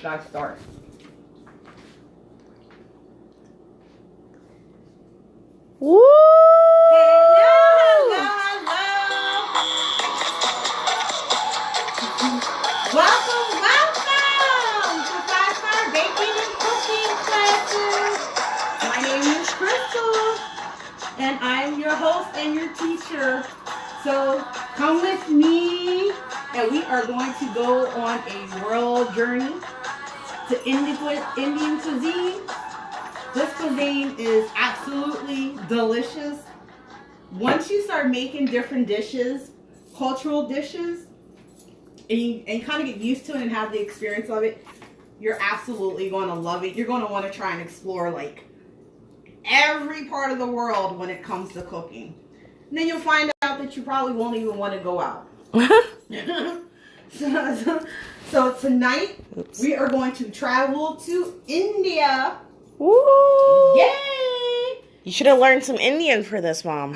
should I start? Woo! Hello, hello, hello. Welcome, welcome to 5-Star Baking and Cooking Classes. My name is Crystal, and I'm your host and your teacher. So come with me, and we are going to go on a world journey to Indian cuisine. This cuisine is absolutely delicious. Once you start making different dishes, cultural dishes, and you kind of get used to it and have the experience of it, you're absolutely going to love it. You're going to want to try and explore like every part of the world when it comes to cooking. And then you'll find out that you probably won't even want to go out. So tonight, we are going to travel to India. Woo! Yay! You should have learned some Indian for this, Mom.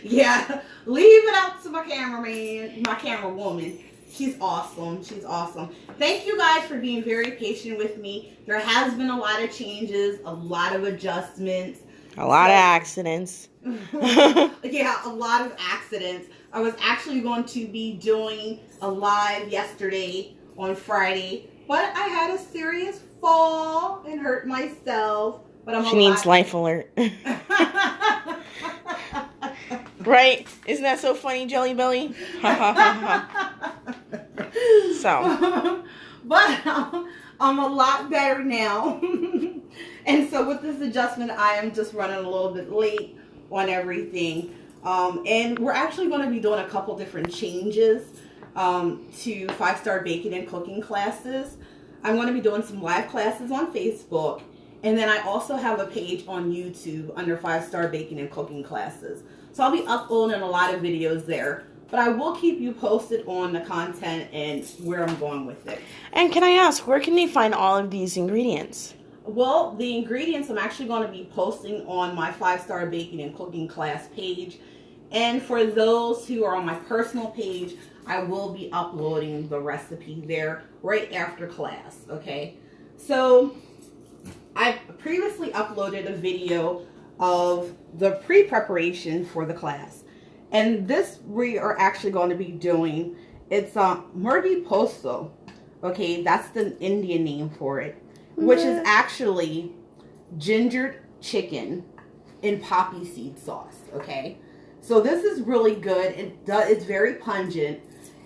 Yeah, leave it up to my cameraman, my camera woman. She's awesome. She's awesome. Thank you guys for being very patient with me. There has been a lot of changes, a lot of adjustments. A lot of accidents. Yeah, a lot of accidents. I was actually going to be doing a live yesterday on Friday, but I had a serious fall and hurt myself. But She needs life alert. Right? Isn't that so funny, Jelly Belly? So. But I'm a lot better now. And so with this adjustment, I am just running a little bit late on everything. And we're actually going to be doing a couple different changes to 5-Star Baking and Cooking classes. I'm going to be doing some live classes on Facebook. And then I also have a page on YouTube under 5-Star Baking and Cooking classes. So I'll be uploading a lot of videos there. But I will keep you posted on the content and where I'm going with it. And can I ask, where can they find all of these ingredients? Well, the ingredients I'm actually going to be posting on my 5-Star Baking and Cooking class page. And for those who are on my personal page, I will be uploading the recipe there right after class, okay? So I previously uploaded a video of the pre-preparation for the class. And this we are actually going to be doing, it's Murgi Posto, okay? That's the Indian name for it, which is actually gingered chicken in poppy seed sauce, okay? So this is really good. It's very pungent.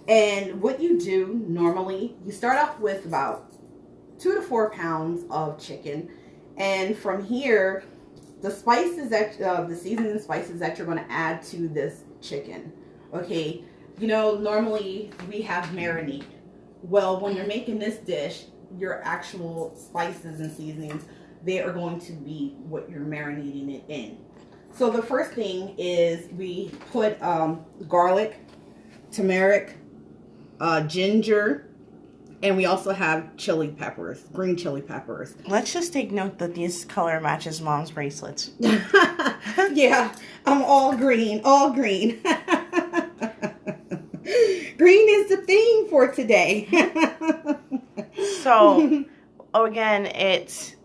And what you do normally, you start off with about 2 to 4 pounds of chicken. And from here, the spices that, the seasonings and spices that you're going to add to this chicken, okay? You know, normally we have marinade. Well, when you're making this dish, your actual spices and seasonings, they are going to be what you're marinating it in. So the first thing is we put garlic, turmeric, ginger, and we also have chili peppers, green chili peppers. Let's just take note that this color matches Mom's bracelets. Yeah, I'm all green, all green. Green is the theme for today. So, again, it's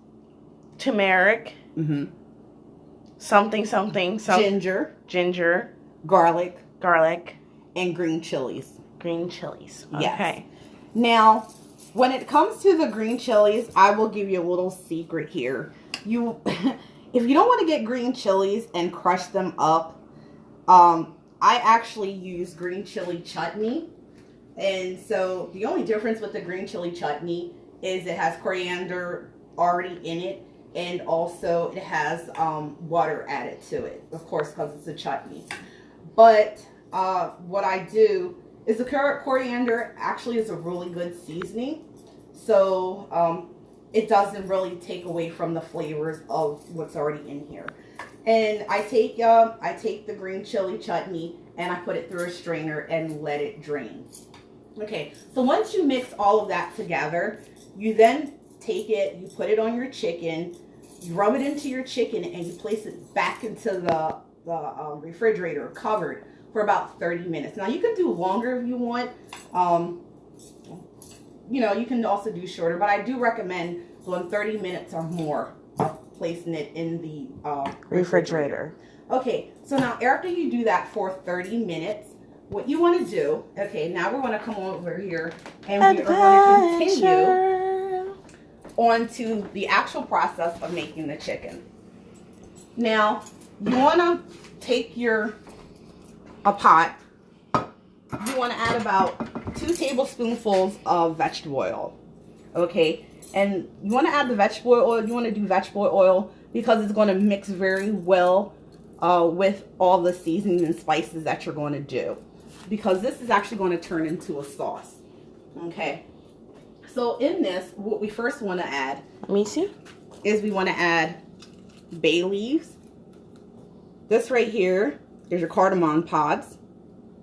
turmeric, something, ginger, garlic, and green chilies. Green chilies. Okay. Yes. Now, when it comes to the green chilies, I will give you a little secret here. If you don't want to get green chilies and crush them up, I actually use green chili chutney. And so the only difference with the green chili chutney is it has coriander already in it, and also it has water added to it, of course, because it's a chutney. But what I do is the coriander actually is a really good seasoning. So it doesn't really take away from the flavors of what's already in here. And I take the green chili chutney and I put it through a strainer and let it drain. Okay, so once you mix all of that together, you then take it, you put it on your chicken, you rub it into your chicken, and you place it back into the refrigerator covered for about 30 minutes. Now you can do longer if you want. you know, you can also do shorter, but I do recommend going 30 minutes or more of placing it in the refrigerator. Okay, so now after you do that for 30 minutes, what you want to do, okay, now we're going to come over here and we are going to continue on to the actual process of making the chicken. Now, you want to take a pot, you want to add about 2 tablespoonfuls of vegetable oil, okay? And you want to add the vegetable oil, you want to do vegetable oil because it's going to mix very well with all the seasonings and spices that you're going to do. Because this is actually going to turn into a sauce, okay? So in this, what we first want to add, let me see, is we want to add bay leaves. This right here is your cardamom pods,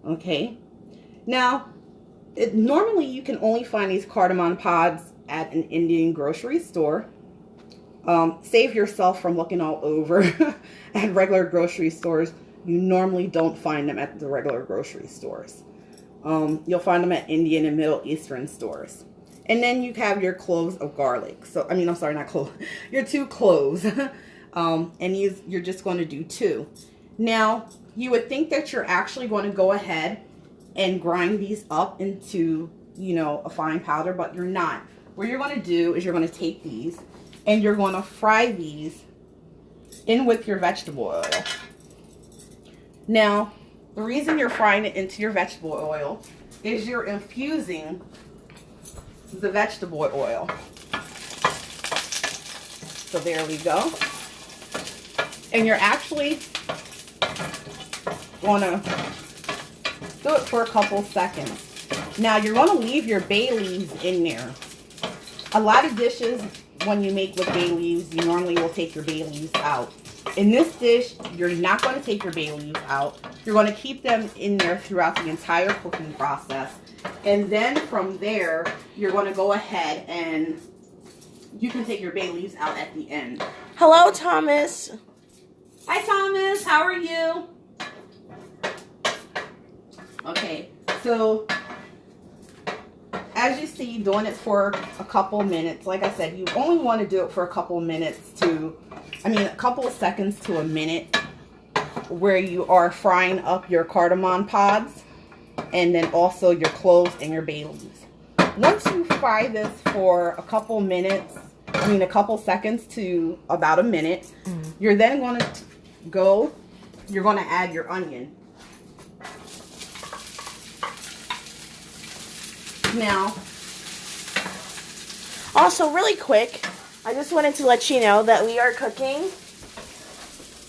okay? Now, normally you can only find these cardamom pods at an Indian grocery store. Save yourself from looking all over at regular grocery stores. You normally don't find them at the regular grocery stores. You'll find them at Indian and Middle Eastern stores. And then you have your cloves of garlic. So, I mean, I'm sorry, not cloves. Your 2 cloves. And you're just going to do 2. Now, you would think that you're actually going to go ahead and grind these up into, you know, a fine powder, but you're not. What you're going to do is you're going to take these and you're going to fry these in with your vegetable oil. Now, the reason you're frying it into your vegetable oil is you're infusing the vegetable oil. So there we go. And you're actually going to do it for a couple seconds. Now, you're going to leave your bay leaves in there. A lot of dishes, when you make with bay leaves, you normally will take your bay leaves out. In this dish, you're not going to take your bay leaves out. You're going to keep them in there throughout the entire cooking process. And then from there, you're going to go ahead and you can take your bay leaves out at the end. Hello, Thomas. Hi, Thomas. How are you? Okay, so as you see, doing it for a couple minutes. Like I said, you only want to do it for a couple minutes to, a couple of seconds to a minute, where you are frying up your cardamom pods and then also your cloves and your bay leaves. Once you fry this for a couple minutes, a couple seconds to about a minute, you're then going to add your onion. Now, also really quick, I just wanted to let you know that we are cooking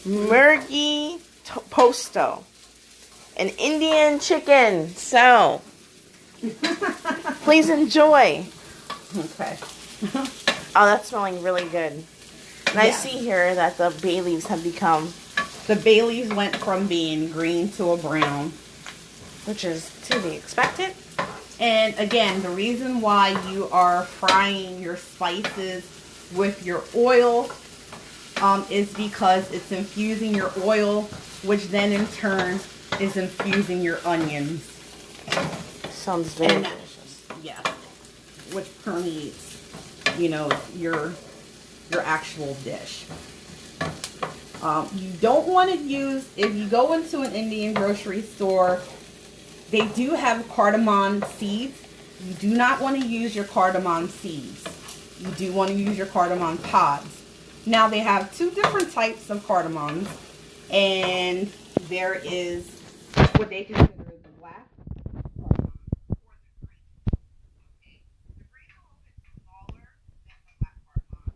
Murgi Posto, an Indian chicken. So, please enjoy. Okay. Oh, that's smelling really good. And I see here that the bay leaves have become... The bay leaves went from being green to a brown, which is to be expected. And again, the reason why you are frying your spices with your oil is because it's infusing your oil, which then in turn is infusing your onions. Sounds very delicious. Yeah, which permeates, your actual dish. You don't want to use, if you go into an Indian grocery store, they do have cardamom seeds. You do not want to use your cardamom seeds. You do want to use your cardamom pods. Now, they have 2 different types of cardamoms, and there is what they consider the black cardamom or the green. Okay, the green is a little bit smaller than the black cardamom,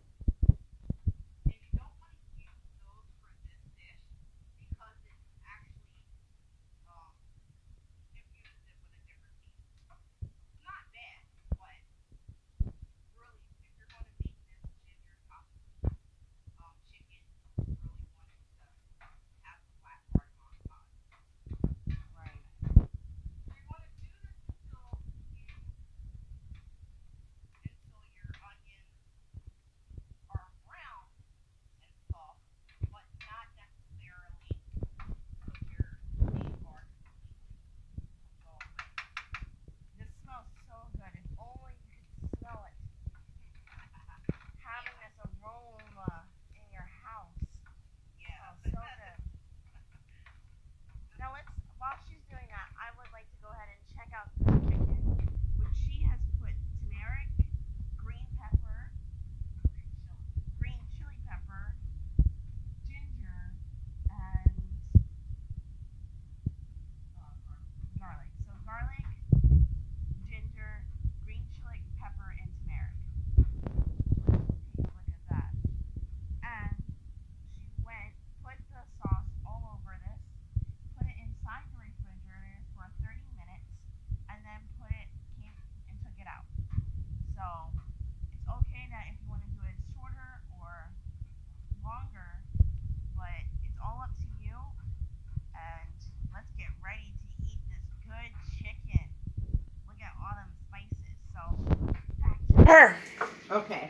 and you don't want to use those for this dish because it's actually infuses it with a different taste. It's not bad, but really, if you're going to make this ginger tofu chicken, you really want it to have the black cardamom pods. Right. Her. Okay.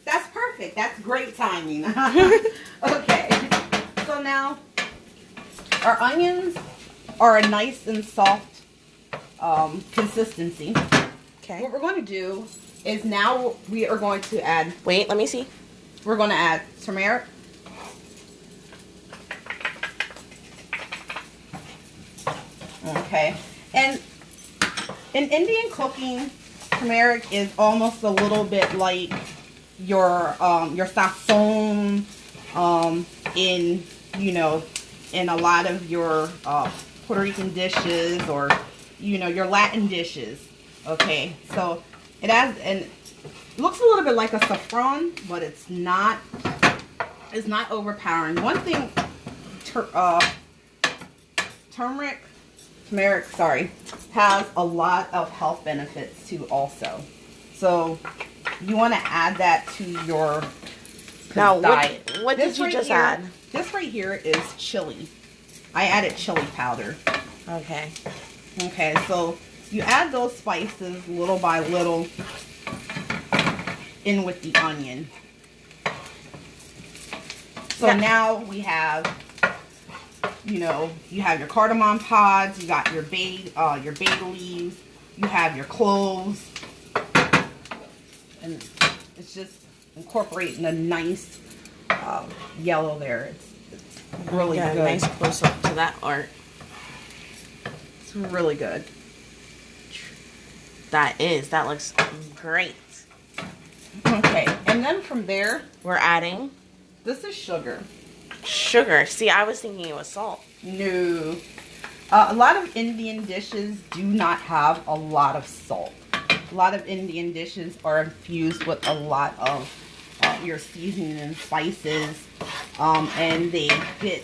That's perfect. That's great timing. Okay. So now our onions are a nice and soft consistency. Okay. What we're going to do is now we are going to add... Wait, let me see. We're going to add turmeric. Okay. And in Indian cooking, turmeric is almost a little bit like your sazon in, you know, in a lot of your Puerto Rican dishes or, you know, your Latin dishes. Okay, so it has, and it looks a little bit like a saffron, but it's not overpowering. One thing, turmeric, has a lot of health benefits too also. So you want to add that to your diet. What did you just add? This right here is chili. I added chili powder. Okay. Okay, so you add those spices little by little in with the onion. So now we have, you know, you have your cardamom pods, you got your bay leaves, you have your cloves, and it's just incorporating a nice yellow there. It's really good. Nice close up to that art. It's really good. That looks great. Okay, and then from there, we're adding. This is sugar. Sugar. See, I was thinking it was salt. No. A lot of Indian dishes do not have a lot of salt. A lot of Indian dishes are infused with a lot of your seasoning and spices, and they get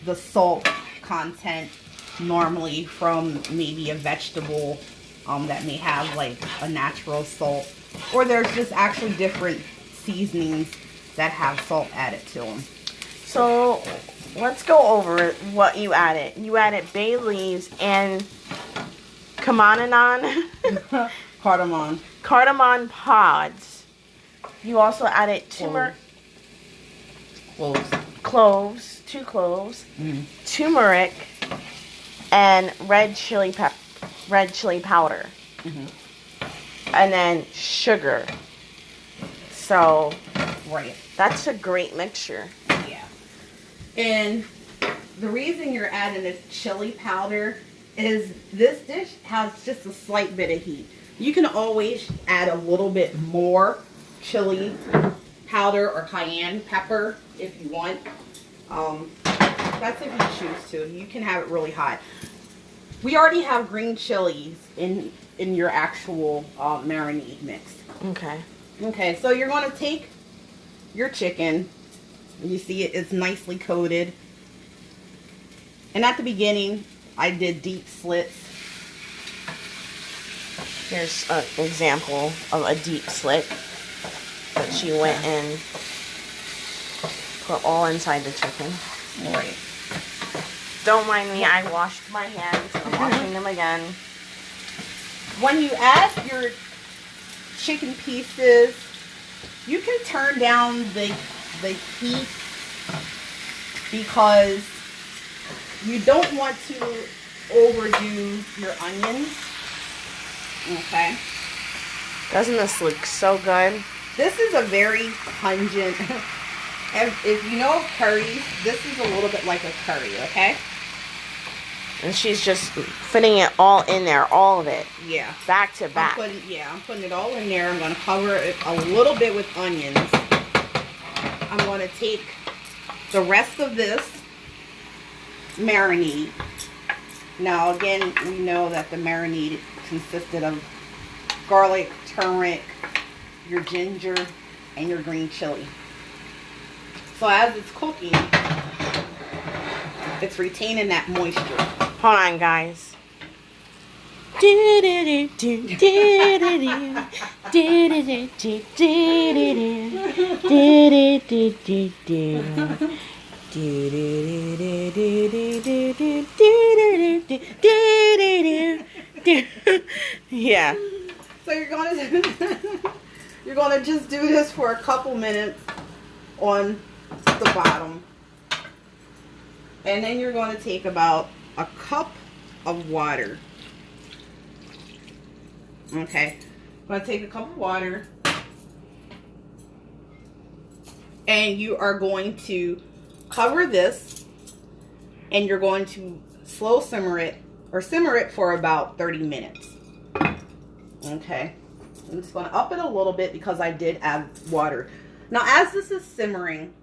the salt content normally from maybe a vegetable that may have like a natural salt, or there's just actually different seasonings that have salt added to them. So let's go over what you added. You added bay leaves and cardamom pods. You also added cloves, 2 cloves, turmeric, and red chili powder, and then sugar. So, right, that's a great mixture. Yeah. And the reason you're adding this chili powder is this dish has just a slight bit of heat. You can always add a little bit more chili powder or cayenne pepper if you want. That's if you choose to. You can have it really hot. We already have green chilies in your actual marinade mix. Okay. Okay, so you're going to take your chicken. You see it's nicely coated. And at the beginning, I did deep slits. Here's an example of a deep slit that she went and put all inside the chicken. Right. Don't mind me, I washed my hands. I'm washing them again. When you add your chicken pieces, you can turn down the heat because you don't want to overdo your onions. Okay. Doesn't this look so good? This is a very pungent. If you know curry, this is a little bit like a curry, okay? And she's just fitting it all in there, all of it. Yeah. Back to back. I'm putting it all in there. I'm going to cover it a little bit with onions. I'm going to take the rest of this marinade. Now, again, we know that the marinade consisted of garlic, turmeric, your ginger, and your green chili. So as it's cooking, it's retaining that moisture. Hold on, guys. Yeah. So you're gonna just do this for a couple minutes on the bottom, and then you're going to take about a cup of water. Okay, I'm going to take a cup of water, and you are going to cover this, and you're going to slow simmer it, or simmer it for about 30 minutes. Okay, I'm just going to up it a little bit because I did add water. Now, as this is simmering,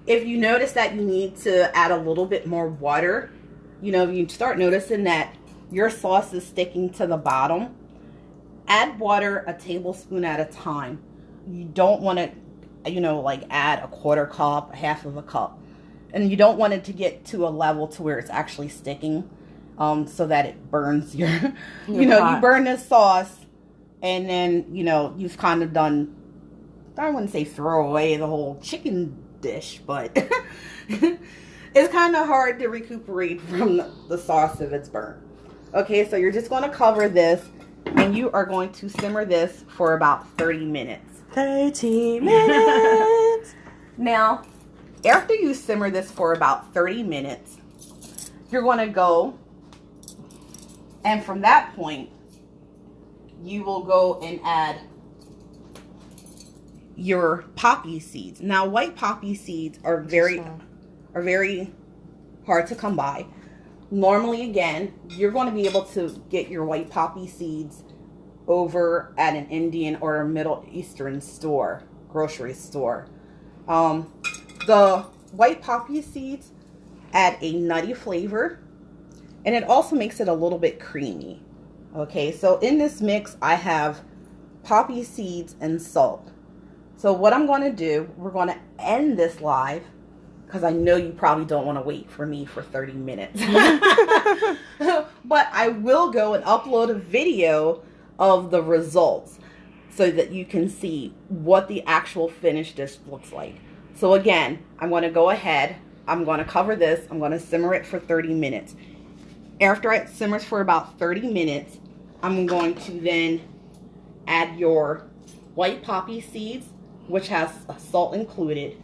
if you notice that you need to add a little bit more water, you know, you start noticing that your sauce is sticking to the bottom, add water a tablespoon at a time. You don't want to, you know, like add a quarter cup, half of a cup. And you don't want it to get to a level to where it's actually sticking, so that it burns your you know, pot. You burn this sauce, and then, you know, you've kind of done, I wouldn't say throw away the whole chicken dish, but it's kind of hard to recuperate from the sauce if it's burnt. Okay, so you're just going to cover this, and you are going to simmer this for about 30 minutes. 30 minutes! Now, after you simmer this for about 30 minutes, you're going to go, and from that point, you will go and add your poppy seeds. Now, white poppy seeds are very hard to come by. Normally, again, you're going to be able to get your white poppy seeds over at an Indian or a Middle Eastern store, grocery store. The white poppy seeds add a nutty flavor, and it also makes it a little bit creamy. Okay, so in this mix, I have poppy seeds and salt. So what I'm going to do, we're going to end this live, because I know you probably don't want to wait for me for 30 minutes. But I will go and upload a video of the results so that you can see what the actual finished dish looks like. So again, I'm going to go ahead, I'm going to cover this, I'm going to simmer it for 30 minutes. After it simmers for about 30 minutes, I'm going to then add your white poppy seeds, which has salt included.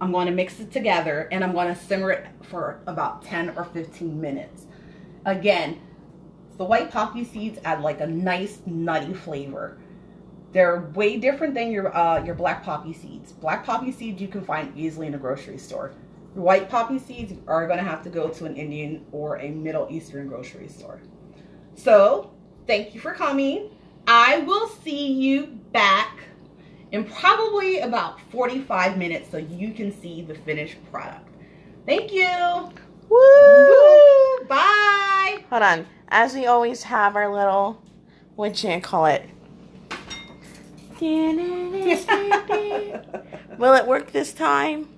I'm going to mix it together, and I'm going to simmer it for about 10 or 15 minutes. Again, the white poppy seeds add like a nice nutty flavor. They're way different than your black poppy seeds. Black poppy seeds you can find easily in a grocery store. Your white poppy seeds are going to have to go to an Indian or a Middle Eastern grocery store. So, thank you for coming. I will see you back in probably about 45 minutes so you can see the finished product. Thank you. Woo! Woo! Bye. Hold on. As we always have our little, what you call it? Will it work this time?